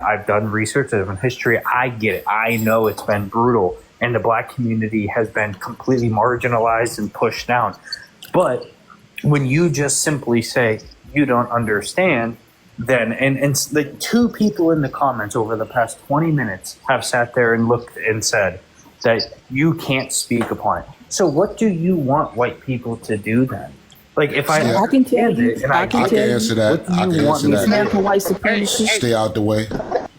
I've done research, I've done history. I get it. I know it's been brutal, and the black community has been completely marginalized and pushed down. But when you just simply say you don't understand, then and the two people in the comments over the past 20 minutes have sat there and looked and said that you can't speak upon it. So what do you want white people to do then? Like if I can tell you, I can answer that. I can answer that. Dismantle white supremacy. Stay out the way.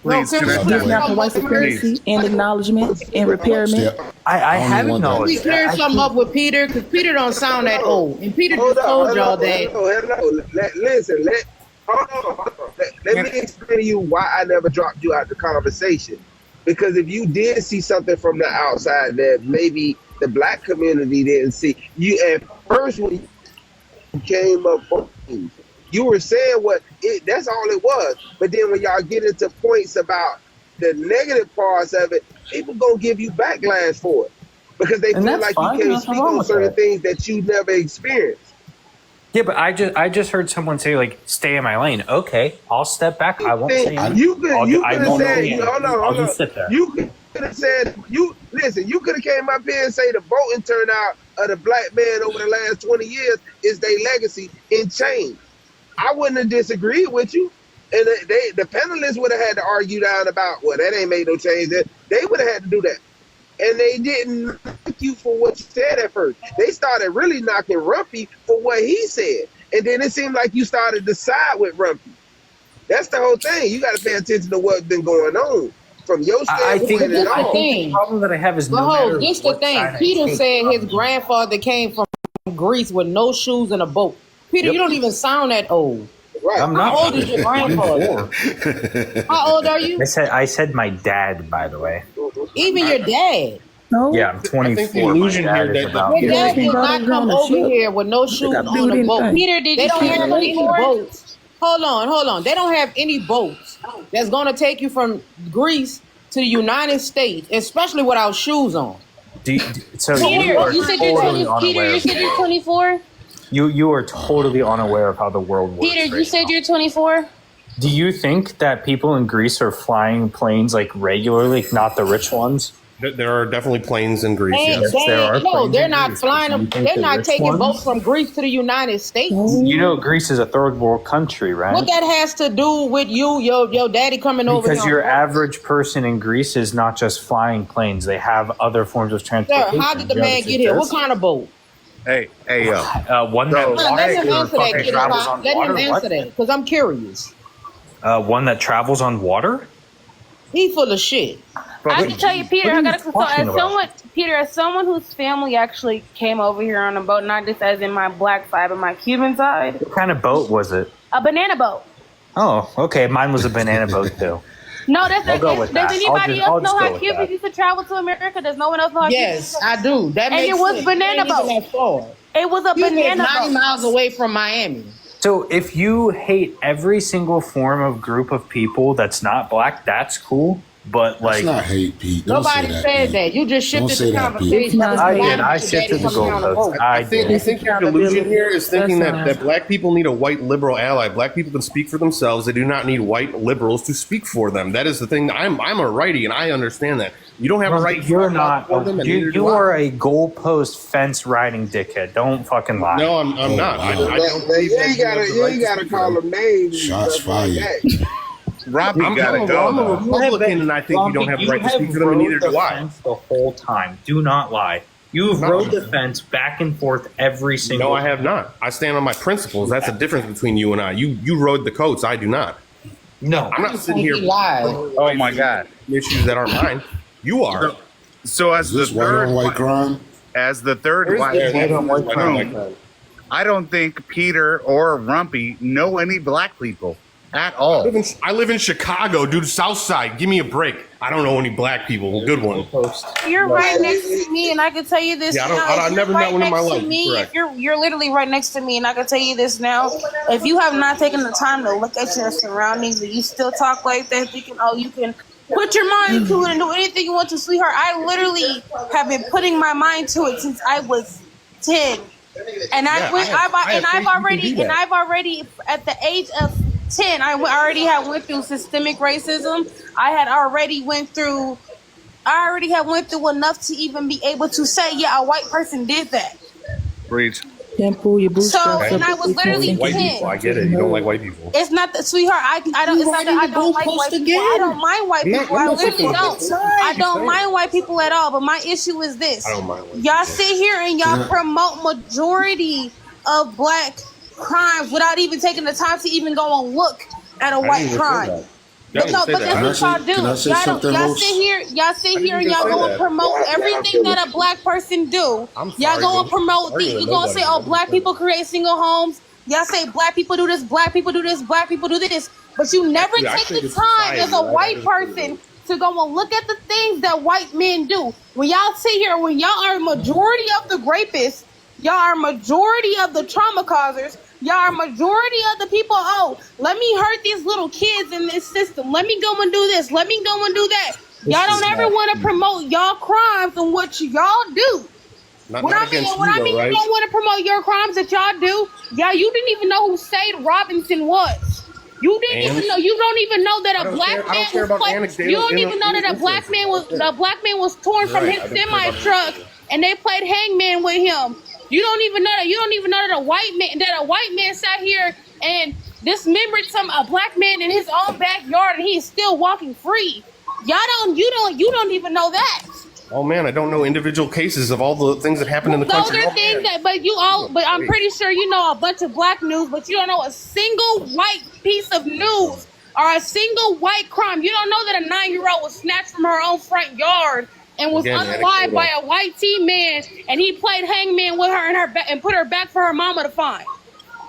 Please, Dismantle white supremacy and acknowledgement and repairment. I have acknowledged. We clear something up with Peter because Peter don't sound that old, and Peter just told y'all that. Listen, let me explain to you why I never dropped you out the conversation. Because if you did see something from the outside that maybe the black community didn't see, you at first when you came up, you were saying that's all it was. But then when y'all get into points about the negative parts of it, people gonna give you backlash for it because they feel like you can't speak on certain things that you never experienced. Yeah, but I just heard someone say like, "Stay in my lane." Okay, I'll step back. I won't say anything. You could have said, hold on. I'll just sit there. You could have said, you could have came up here and say the voting turnout of the black man over the last 20 years is their legacy in change. I wouldn't have disagreed with you. And the panelists would have had to argue down about, well, that ain't made no change. They would have had to do that. And they didn't thank you for what you said at first. They started really knocking Rumpy for what he said. And then it seemed like you started to side with Rumpy. That's the whole thing. You got to pay attention to what's been going on from your standpoint. I think the problem that I have is this the thing. Peter said his grandfather came from Greece with no shoes and a boat. Peter, you don't even sound that old. Right. How old is your grandfather? How old are you? I said my dad, by the way. Even your dad. No. Yeah, I'm 24. I think the illusion here Your dad did not come over here with no shoes on a boat. Peter, They don't have any boats. Hold on. They don't have any boats that's going to take you from Greece to the United States, especially without shoes on. So Peter, you said you're 24? You are totally unaware of how the world works. Peter, you said you're 24? Do you think that people in Greece are flying planes like regularly, not the rich ones? There are definitely planes in Greece. Yes. They're not flying them. They're not taking boats from Greece to the United States. You know, Greece is a third world country, right? What that has to do with your daddy coming over? Because your average person in Greece is not just flying planes; they have other forms of transportation. Sir, how did the man get here? What kind of boat? Hey, yo. One that let him answer that. Let him answer that because I'm curious. One that travels on water? He full of shit. I can tell you, Peter. I gotta as someone whose family actually came over here on a boat, not just as in my black side, but my Cuban side. What kind of boat was it? A banana boat. Oh, okay. Mine was a banana boat too. No, does anybody else know how Cubans used to travel to America? Does no one else know how Yes, I do. That makes it was sense. banana boat. It was a banana boat. 90 miles away from Miami. So if you hate every single form of group of people that's not black, that's cool. But like, that's not hate, Pete. Don't nobody say that, said that. You just shifted the conversation. I shifted the goalpost. I think your delusion here is thinking that black people need a white liberal ally. Black people can speak for themselves. They do not need white liberals to speak for them. That is the thing. I'm a righty, and I understand that. You don't have a right. You're not. You are a goalpost fence riding dickhead. Don't fucking lie. No, I'm not. I don't believe you gotta call them names. Shots fired. Robbie gotta go. I'm a Republican, and I think you don't have the right to speak for them, and neither do I. The whole time. Do not lie. You've rode the fence back and forth every single. No, I have not. I stand on my principles. That's the difference between you and I. You rode the coats. I do not. No, I'm not sitting here. Oh my God, issues that aren't mine. You are. So as the third white crime, I don't think Peter or Rumpy know any black people at all. I live in Chicago, dude. South Side. Give me a break. I don't know any black people. Good one. You're right next to me, and I can tell you this. Yeah, I've never met one in my life. If you're literally right next to me, and I can tell you this now. If you have not taken the time to look at your surroundings, and you still talk like that, thinking, "Oh, you can put your mind to it and do anything you want to, sweetheart." I literally have been putting my mind to it since I was 10, and I've already at the age of 10, I already had went through systemic racism. I already had went through enough to even be able to say, yeah, a white person did that. Breach. Can't pull your bootstraps And up I was if you literally think White 10. people, I get it. You don't like white people. It's not the sweetheart. I don't. It's not that I don't like white people. I don't mind white people. I literally don't. I don't mind white people at all. But my issue is this: I don't mind white y'all sit here and y'all promote majority of black crimes without even taking the time to even go and look at a white crime. But no, but that's what y'all do. Can I say Y'all something, y'all Los? sit here and y'all go and promote everything that a black person do. Y'all go and promote you gonna say, oh, black people create single homes. Y'all say black people do this, black people do this, black people do this. But you never take the time as a white person to go and look at the things that white men do. When y'all sit here, when y'all are majority of the rapists, y'all are majority of the trauma causers, y'all are majority of the people, oh, let me hurt these little kids in this system. Let me go and do this. Let me go and do that. Y'all don't ever want to promote y'all crimes and what y'all do. When I mean you don't want to promote your crimes that y'all do, y'all, you didn't even know who Sade Robinson was. You didn't even know. You don't even know that a black man was played. You don't even know that a black man was torn from his semi truck and they played hangman with him. You don't even know that. You don't even know that a white man sat here and dismembered a black man in his own backyard and he's still walking free. You don't even know that. Oh man, I don't know individual cases of all the things that happen in the country. Those are things but I'm pretty sure you know a bunch of black news, but you don't know a single white piece of news or a single white crime. You don't know that a 9-year-old was snatched from her own front yard and was unalived by a white teen man, and he played hangman with her and put her back for her mama to find.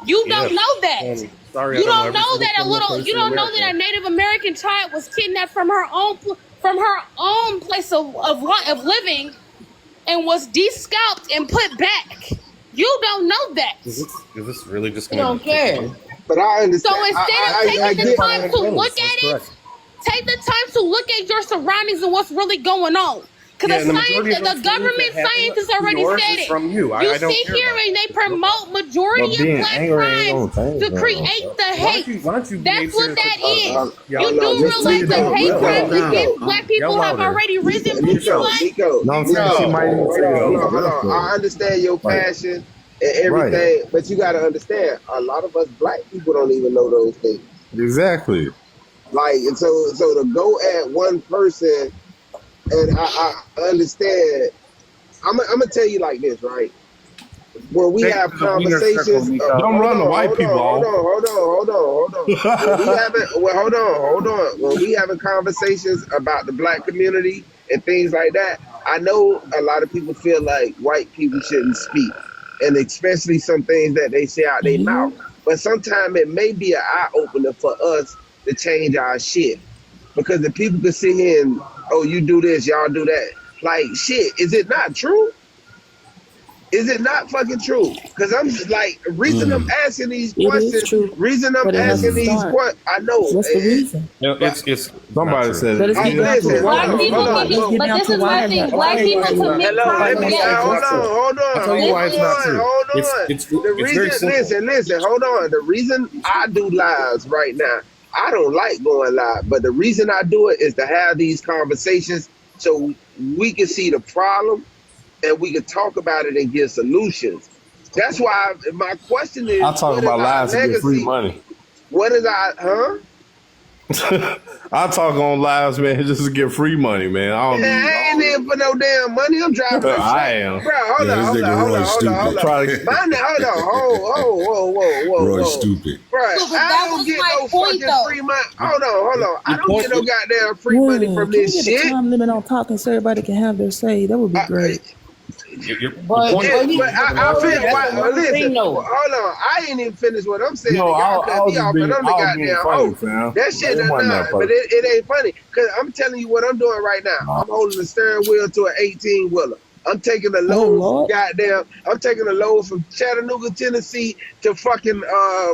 You don't know that. You don't know that a Native American child was kidnapped from her own place of living and was de-scalped and put back. You don't know that. Is this really just You don't care. But I understand. So instead of taking the time to look at it, take the time to look at your surroundings and what's really going on. Because the government scientists already said it. You sit here and they promote majority of black crimes to create the hate. That's what that is. You do realize the hate crimes against black people have already risen. Nico, I understand your passion and everything, but you got to understand, a lot of us black people don't even know those things. Exactly. Like, and so to go at one person. And I understand. I'm gonna tell you like this, right? When we have conversations, don't run the white people. Hold on. When we having conversations about the black community and things like that, I know a lot of people feel like white people shouldn't speak, and especially some things that they say out their mouth. But sometimes it may be an eye opener for us to change our shit. Because if people can sit here and, oh, you do this, y'all do that. Like, shit, is it not true? Is it not fucking true? Because I'm like, reason I'm asking these questions, reason I'm asking these questions, I know. What's the reason? It's somebody said But it's it. Black people, but this is my thing. Black people commit crimes against. Hold on. I'll tell you why it's not true. It's very simple. Listen, hold on. The reason I do lives right now, I don't like going live, but the reason I do it is to have these conversations so we can see the problem and we can talk about it and give solutions. That's why my question is, I talk about lives to get free money. What is our, I talk on lives, man, just to get free money, man. I ain't in for no damn money. I'm driving. I am. Bro, hold on. Roy stupid. Bro, I don't get no fucking free money. Hold on. I don't get no goddamn free money from this Can we shit. get a time limit on talking so everybody can have their say? That would be great. But I feel listen, hold on. I ain't even finished what I'm saying. No, Y'all cut me off, but I'm the goddamn host. That shit is not, but it ain't funny. Because I'm telling you what I'm doing right now. I'm holding the steering wheel to an 18-wheeler. I'm taking a load I'm taking a load from Chattanooga, Tennessee to fucking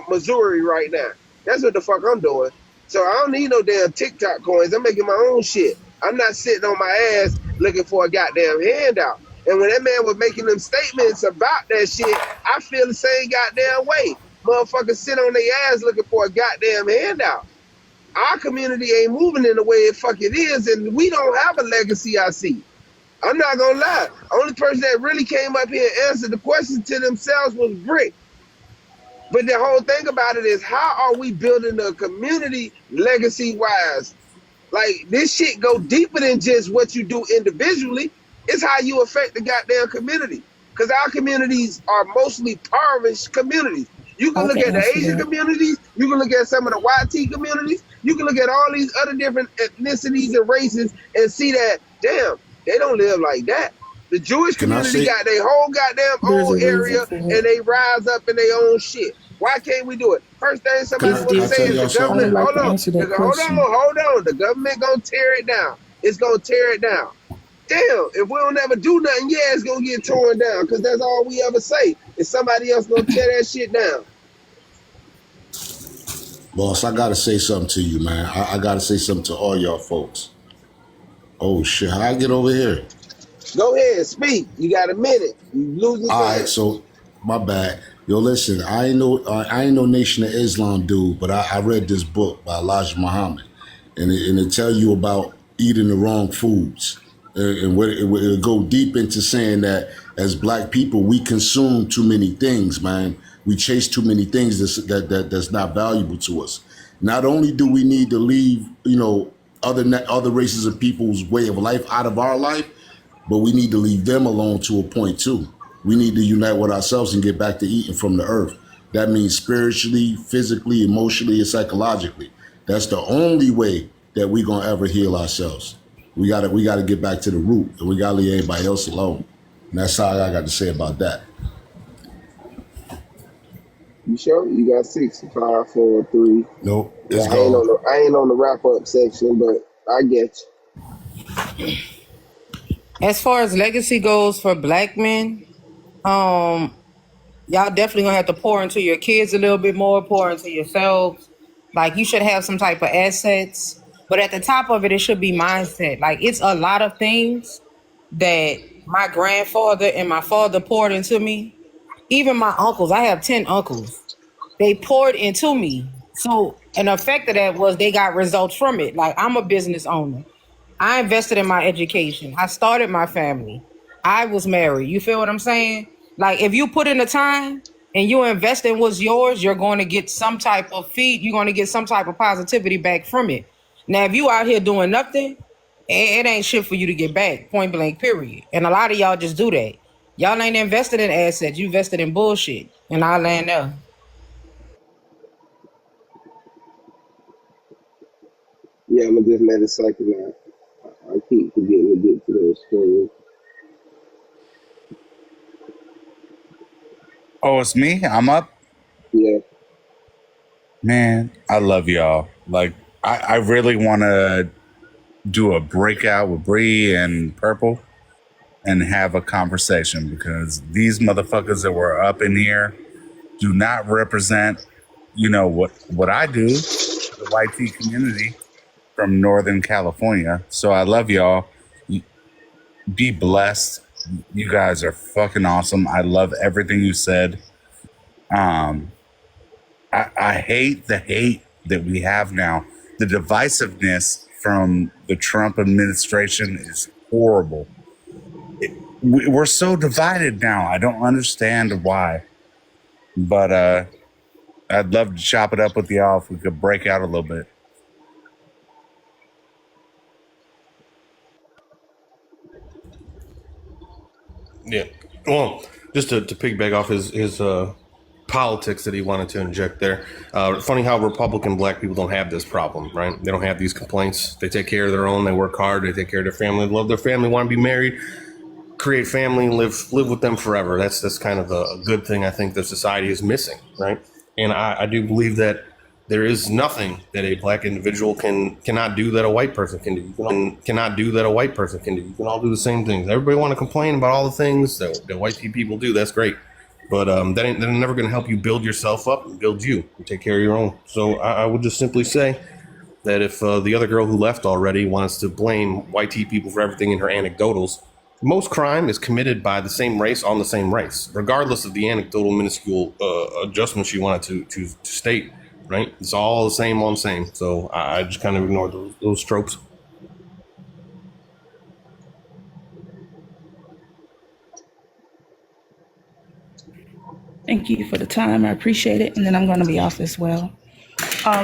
Missouri right now. That's what the fuck I'm doing. So I don't need no damn TikTok coins. I'm making my own shit. I'm not sitting on my ass looking for a goddamn handout. And when that man was making them statements about that shit, I feel the same goddamn way. motherfuckers sit on their ass looking for a goddamn handout. Our community ain't moving in the way it fucking is, and we don't have a legacy. I see. I'm not gonna lie. Only person that really came up here and answered the question to themselves was Brick. But the whole thing about it is, how are we building a community legacy-wise? Like, this shit go deeper than just what you do individually. It's how you affect the goddamn community. Because our communities are mostly impoverished communities. You can look at the Asian communities. You can look at some of the YT communities. You can look at all these other different ethnicities and races and see that, damn, they don't live like that. The Jewish community got their whole goddamn own area, and they rise up in their own shit. Why can't we do it? First thing somebody want to say is the government. Hold on. The government gonna tear it down. It's gonna tear it down. Damn, if we don't ever do nothing, yeah, it's gonna get torn down, because that's all we ever say. Is somebody else gonna tear that shit down. Boss, I gotta say something to you, man. I gotta say something to all y'all folks. Oh shit, how I get over here? Go ahead, speak. You got a minute. You losing. All right, so my bad. Yo, listen, I ain't no Nation of Islam dude, but I read this book by Elijah Muhammad, and it tell you about eating the wrong foods, and it go deep into saying that as black people we consume too many things, man. We chase too many things that's not valuable to us. Not only do we need to leave, other races of people's way of life out of our life, but we need to leave them alone to a point too. We need to unite with ourselves and get back to eating from the earth. That means spiritually, physically, emotionally, and psychologically. That's the only way that we're gonna ever heal ourselves. We gotta get back to the root, and we gotta leave everybody else alone. And that's all I got to say about that. You sure? You got 6, 5, 4, 3. Nope. It's I ain't on the wrap up section, but I get you. As far as legacy goes for black men, y'all definitely gonna have to pour into your kids a little bit more, pour into yourselves. Like, you should have some type of assets, but at the top of it, it should be mindset. Like, it's a lot of things that my grandfather and my father poured into me. Even my uncles, I have 10 uncles. They poured into me. So an effect of that was they got results from it. Like, I'm a business owner. I invested in my education. I started my family. I was married. You feel what I'm saying? Like, if you put in the time and you invest in what's yours, you're going to get some type of feed. You're going to get some type of positivity back from it. Now, if you out here doing nothing, it ain't shit for you to get back, point blank, period. And a lot of y'all just do that. Y'all ain't invested in assets. You invested in bullshit. And I land there. Yeah, I'm going to just let it cycle out. I keep forgetting to get to those stories. Oh, it's me? I'm up? Yeah. Man, I love y'all. Like, I really want to do a breakout with Bree and Purple and have a conversation, because these motherfuckers that were up in here do not represent, what I do, the YT community from Northern California. So I love y'all. Be blessed. You guys are fucking awesome. I love everything you said. I hate the hate that we have now. The divisiveness from the Trump administration is horrible. We're so divided now. I don't understand why. But I'd love to chop it up with y'all if we could break out a little bit. Yeah. Well, just to piggyback off his politics that he wanted to inject there. Funny how Republican black people don't have this problem, right? They don't have these complaints. They take care of their own. They work hard. They take care of their family. Love their family. Want to be married. Create family and live with them forever. That's kind of a good thing I think that society is missing, right? And I do believe that there is nothing that a black individual cannot do that a white person can do. You cannot do that a white person can do. You can all do the same things. Everybody want to complain about all the things that white people do. That's great. But they're never going to help you build yourself up and build you and take care of your own. So I would just simply say that if the other girl who left already wants to blame white people for everything in her anecdotals, Most crime is committed by the same race on the same race, regardless of the anecdotal, minuscule adjustments you wanted to state. Right? It's all the same on same. So I just kind of ignore those tropes. Thank you for the time. I appreciate it. And then I'm going to be off as well.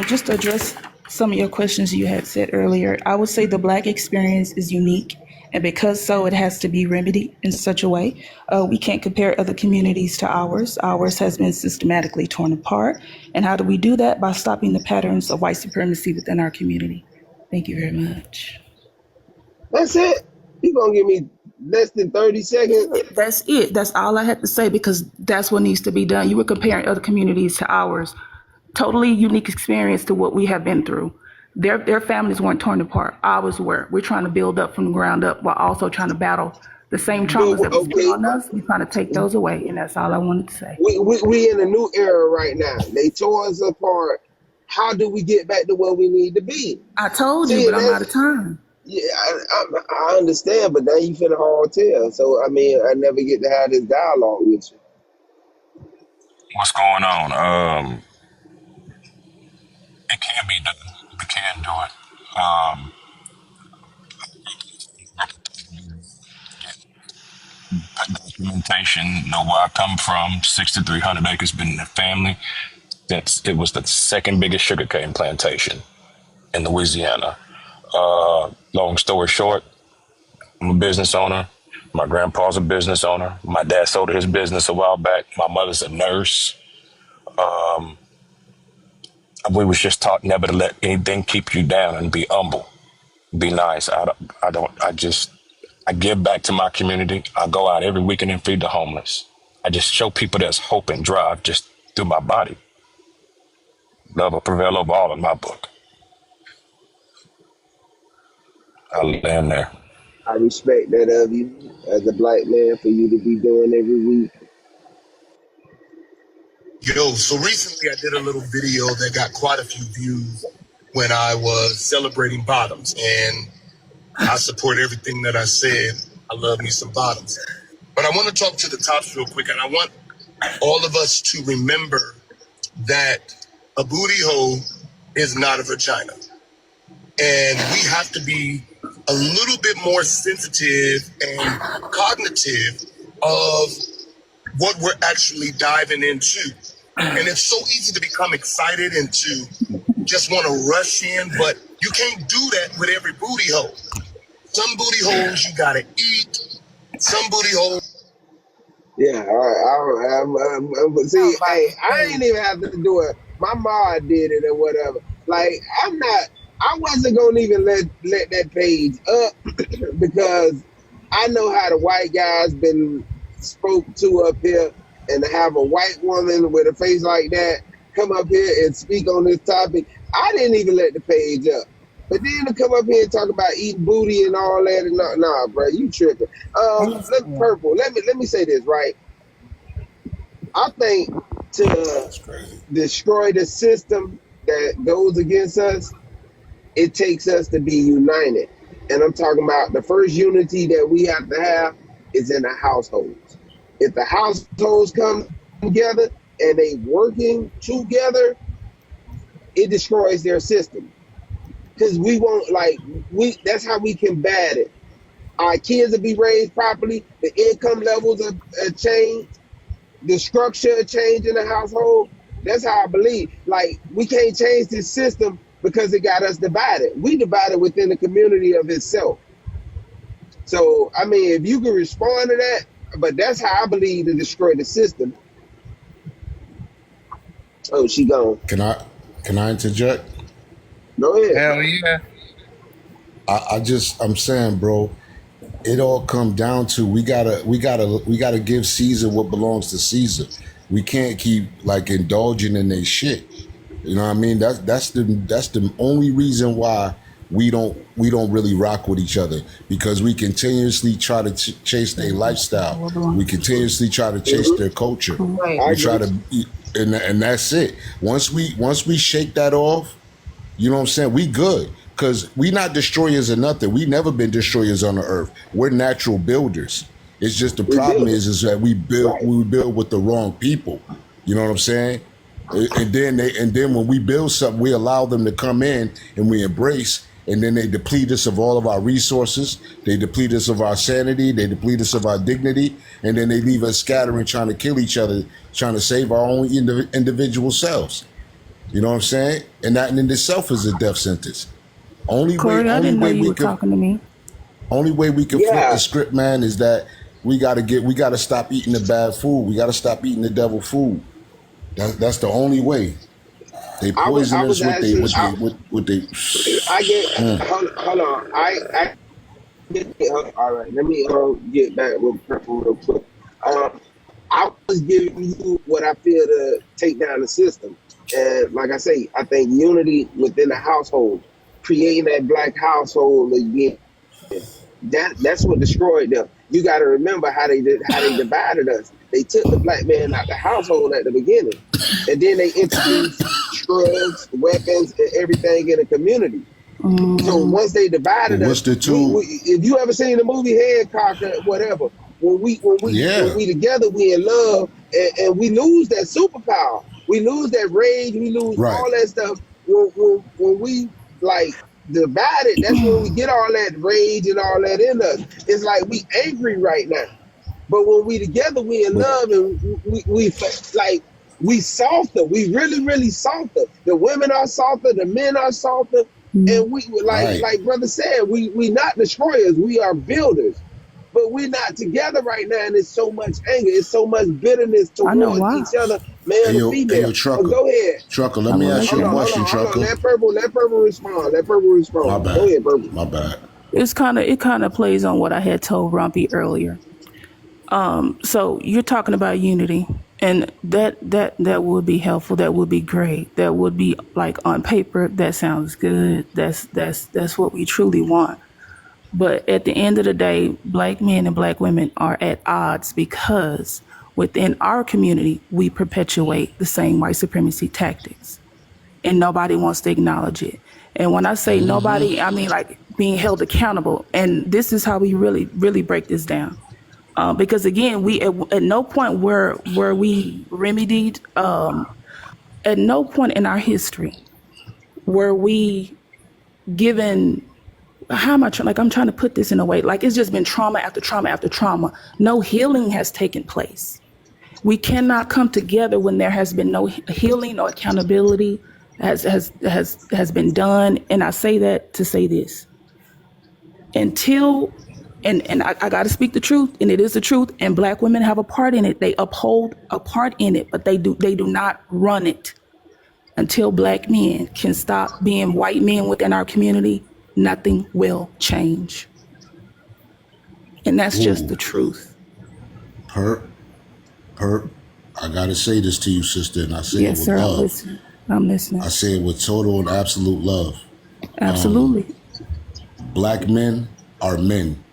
Just to address some of your questions you had said earlier, I would say the Black experience is unique. And because so, it has to be remedied in such a way. We can't compare other communities to ours. Ours has been systematically torn apart. And how do we do that? By stopping the patterns of white supremacy within our community. Thank you very much. That's it. You gonna give me less than 30 seconds? That's it. That's all I had to say because that's what needs to be done. You were comparing other communities to ours. Totally unique experience to what we have been through. Their families weren't torn apart. Ours were. We're trying to build up from the ground up while also trying to battle the same traumas that was put on us. We're trying to take those away, and that's all I wanted to say. We in a new era right now. They tore us apart. How do we get back to where we need to be? I told you, but I'm out of time. Yeah, I understand, but now you finna hard tell. So I mean, I never get to have this dialogue with you. What's going on? It can be done. We can do it. Documentation, know where I come from. 6,300 acres, been in the family since it was the second biggest sugarcane plantation in Louisiana. Long story short, I'm a business owner. My grandpa's a business owner. My dad sold his business a while back. My mother's a nurse. We was just taught never to let anything keep you down and be humble, be nice. I give back to my community. I go out every weekend and feed the homeless. I just show people there's hope and drive just through my body. Love will prevail over all in my book. I'll land there. I respect that of you as a Black man for you to be doing every week. Yo, so recently I did a little video that got quite a few views when I was celebrating bottoms, and I support everything that I said. I love me some bottoms. But I want to talk to the tops real quick, and I want all of us to remember that a booty hole is not a vagina. And we have to be a little bit more sensitive and cognitive of what we're actually diving into. And it's so easy to become excited and to just want to rush in, but you can't do that with every booty hole. Some booty holes you gotta eat. Some booty holes. Yeah, all right. See, hey, I ain't even have to do it. My mom did it or whatever. Like, I wasn't gonna even let that page up because I know how the white guys been spoke to up here, and to have a white woman with a face like that come up here and speak on this topic, I didn't even let the page up. But then to come up here and talk about eating booty and all that, and nah, bro, you tripping. Purple. Let me say this, right? I think to destroy the system that goes against us, it takes us to be united. And I'm talking about the first unity that we have to have is in the households. If the households come together and they working together, it destroys their system. Because we won't that's how we combat it. Our kids will be raised properly, the income levels are changed, the structure change in the household. That's how I believe. Like, we can't change this system because it got us divided. We divided within the community of itself. So, I mean, if you can respond to that, but that's how I believe to destroy the system. Oh, she gone. Can I interject? Go ahead. Hell yeah. I'm saying, bro, it all come down to we gotta give Caesar what belongs to Caesar. We can't keep like indulging in their shit. You know what I mean? That's the only reason why we don't really rock with each other, because we continuously try to chase their lifestyle. We continuously try to chase their culture. We try to, and that's it. Once we shake that off, you know what I'm saying? We good. Because we not destroyers of nothing. We never been destroyers on the earth. We're natural builders. It's just the problem is that we build with the wrong people. You know what I'm saying? And then when we build something, we allow them to come in and we embrace, and then they deplete us of all of our resources. They deplete us of our sanity. They deplete us of our dignity, and then they leave us scattering, trying to kill each other, trying to save our own individual selves. You know what I'm saying? And that in itself is a death sentence. Corey, I didn't know you were talking to me. Only way we can flip the script, man, is that we gotta stop eating the bad food. We gotta stop eating the devil food. That's the only way. They poison us with they. I get. Hold on. I get. All right. Let me get back with Purple real quick. I was giving you what I feel to take down the system, and like I say, I think unity within the household, creating that black household again. That's what destroyed them. You got to remember how they divided us. They took the black man out the household at the beginning, and then they introduced drugs, weapons, and everything in the community. So once they divided us, if you ever seen the movie Hancock or whatever, when we together, we in love, and we lose that superpower. We lose that rage. We lose all that stuff. When we like divided, that's when we get all that rage and all that in us. It's like we angry right now, but when we together, we in love, and we softer. We really softer. The women are softer. The men are softer, and we like brother said, we not destroyers. We are builders, but we're not together right now, and it's so much anger. It's so much bitterness towards each other, male and female. Trucker, go ahead. Trucker, let me ask you a question, Trucker. Let Purple respond. My bad. Go ahead, Purple. My bad. It kind of plays on what I had told Rumpy earlier. So you're talking about unity, and that would be helpful. That would be great. That would be like on paper. That sounds good. That's what we truly want. But at the end of the day, black men and black women are at odds because within our community, we perpetuate the same white supremacy tactics, and nobody wants to acknowledge it. And when I say nobody, I mean like being held accountable. And this is how we really break this down. Because again, we at no point where we remedied, at no point in our history were we given. How am I I'm trying to put this in a way, like it's just been trauma after trauma after trauma. No healing has taken place. We cannot come together when there has been no healing or accountability has been done. And I say that to say this. Until, and I got to speak the truth, and it is the truth, and black women have a part in it. They uphold a part in it, but they do not run it. Until black men can stop being white men within our community, nothing will change. And that's just the truth. Perp, I gotta say this to you, sister, and I say it with love. I'm listening. I say it with total and absolute love. Absolutely. Black men are men.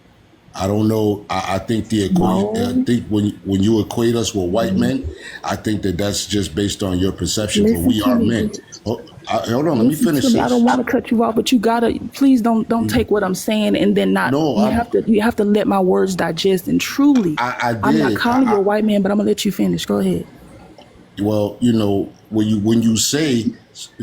I don't know. I think the equation. I think when you equate us with white men, I think that's just based on your perception. But we are men. Hold on, let me finish this. I don't want to cut you off, but you gotta please don't take what I'm saying and then not. No, you have to let my words digest. And truly, I'm not calling you a white man, but I'm gonna let you finish. Go ahead. Well, when you say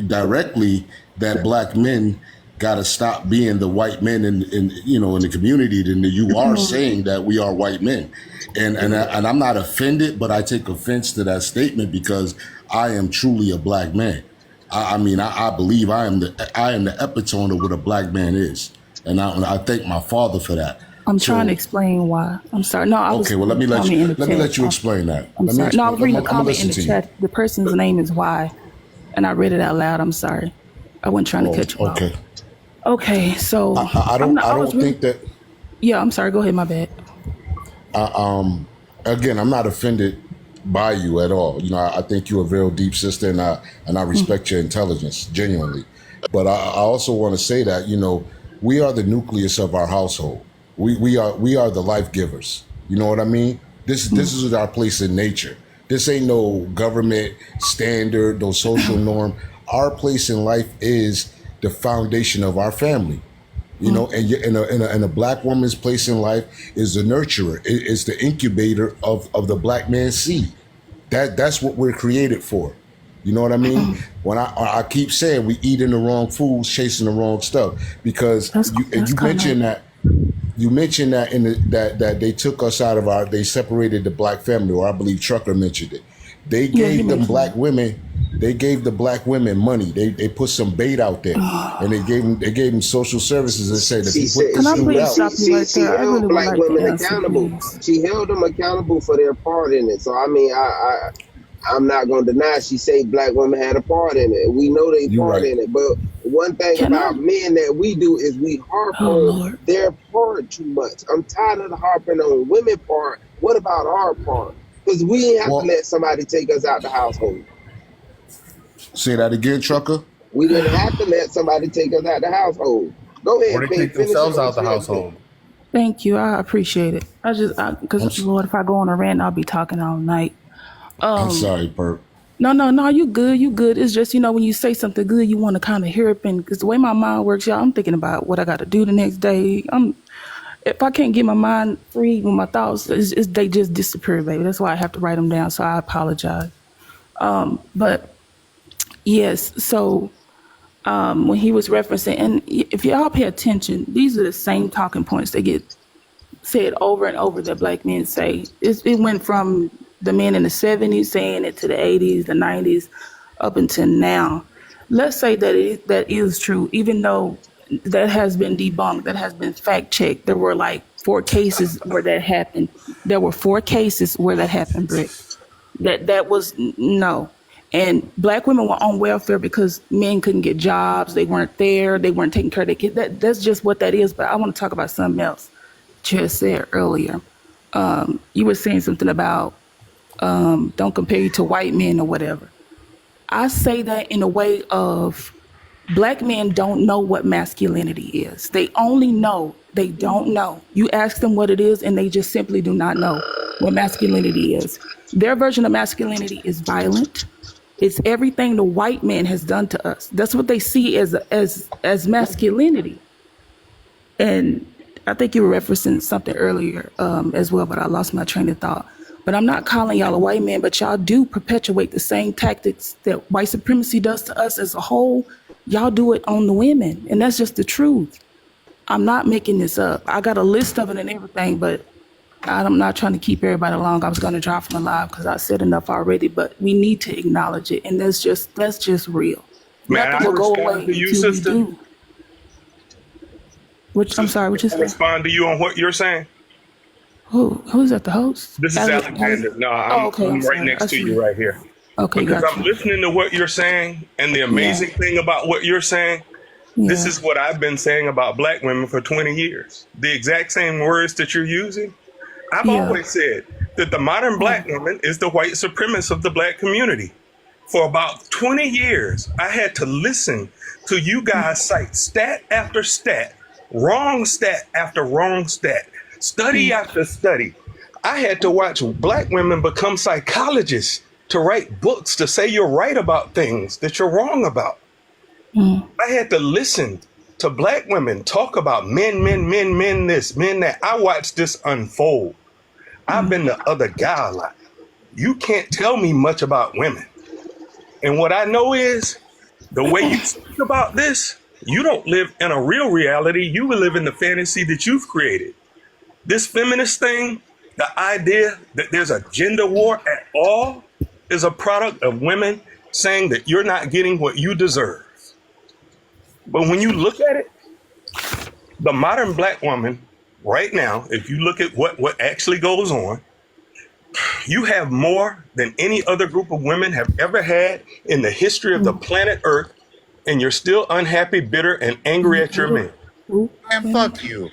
directly that black men gotta stop being the white men in the community, then you are saying that we are white men, and I'm not offended, but I take offense to that statement because I am truly a black man. I believe I am the epitome of what a black man is, and I thank my father for that. I'm trying to explain why. I'm sorry. No, let me let you explain that. I'm sorry. No, I was reading the comment in the chat. The person's name is Y, and I read it out loud. I'm sorry. I wasn't trying to cut you off. Okay, so I don't think that. Yeah, I'm sorry. Go ahead. My bad. Again, I'm not offended by you at all. I think you're a very deep sister, and I respect your intelligence genuinely. But I also want to say that we are the nucleus of our household. We are the life givers. You know what I mean? This is our place in nature. This ain't no government standard, no social norm. Our place in life is the foundation of our family. You know, and in a black woman's place in life is the nurturer. It's the incubator of the black man's seed. That's what we're created for. You know what I mean? When I keep saying we eating the wrong foods, chasing the wrong stuff, because you mentioned that that they took us out of they separated the black family, or I believe Trucker mentioned it. They gave them black women. They gave the black women money. They put some bait out there, and they gave them social services and said, if you put this dude out, she held black women accountable. She held them accountable for their part in it. So I mean, I'm not going to deny she said black women had a part in it. We know they part in it. But one thing about men that we do is we harp on their part too much. I'm tired of the harping on women part. What about our part? Because we ain't have to let somebody take us out the household. Say that again, Trucker. We didn't have to let somebody take us out the household. Go ahead. Or they take themselves out the household. Thank you. I appreciate it. Because Lord, if I go on a rant, I'll be talking all night. I'm sorry, Bert. No, you good. You good. It's just, when you say something good, you want to kind of hear it. And because the way my mind works, y'all, I'm thinking about what I got to do the next day. If I can't get my mind free with my thoughts, they just disappear, baby. That's why I have to write them down. So I apologize. But yes, so when he was referencing, and if y'all pay attention, these are the same talking points that get said over and over that black men say. It went from the men in the 70s saying it to the 80s, the 90s, up until now. Let's say that is true, even though that has been debunked, that has been fact checked. There were like 4 cases where that happened. There were 4 cases where that happened, Britt. That was no. And black women were on welfare because men couldn't get jobs. They weren't there. They weren't taking care of their kids. That's just what that is. But I want to talk about something else Chess said earlier. You were saying something about don't compare you to white men or whatever. I say that in a way of black men don't know what masculinity is. They only know. They don't know. You ask them what it is, and they just simply do not know what masculinity is. Their version of masculinity is violent. It's everything the white man has done to us. That's what they see as masculinity. And I think you were referencing something earlier as well, but I lost my train of thought. But I'm not calling y'all a white man, but y'all do perpetuate the same tactics that white supremacy does to us as a whole. Y'all do it on the women, and that's just the truth. I'm not making this up. I got a list of it and everything, but I'm not trying to keep everybody long. I was going to drop from the live because I said enough already, but we need to acknowledge it, and that's just real. Man, Nothing I will go respond away to you, until we sister. do. I'm sorry, what you I said? respond to you on what you're saying. Who's at the host? This is Alexander. No, I'm I'm right sorry. next I to see. you right here. Okay, Because gotcha. I'm listening to what you're saying, and the amazing thing about what you're saying, this is what I've been saying about black women for 20 years. The exact same words that you're using. I've always said that the modern black woman is the white supremacist of the black community. For about 20 years, I had to listen to you guys cite stat after stat, wrong stat after wrong stat, study after study. I had to watch black women become psychologists to write books to say you're right about things that you're wrong about. I had to listen to black women talk about men this, men that. I watched this unfold. I've been the other guy a lot. You can't tell me much about women. And what I know is the way you speak about this, you don't live in a real reality. You live in the fantasy that you've created. This feminist thing, the idea that there's a gender war at all, is a product of women saying that you're not getting what you deserve. But when you look at it, the modern black woman right now, if you look at what actually goes on, you have more than any other group of women have ever had in the history of the planet Earth, and you're still unhappy, bitter, and angry at your men. Man, fuck you.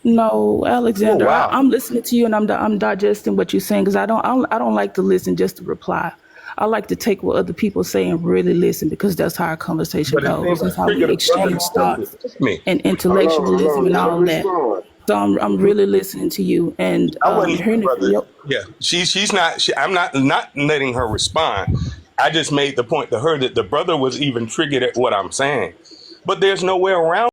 No, Alexander, Oh, wow. I'm listening to you, and I'm digesting what you're saying because I don't like to listen just to reply. I like to take what other people say and really listen because that's how our conversation goes. That's how we exchange thoughts and intellectualism and all of that. So I'm really listening to you and hearing it from your. Yeah, she's not. I'm not letting her respond. I just made the point to her that the brother was even triggered at what I'm saying. but there's no way around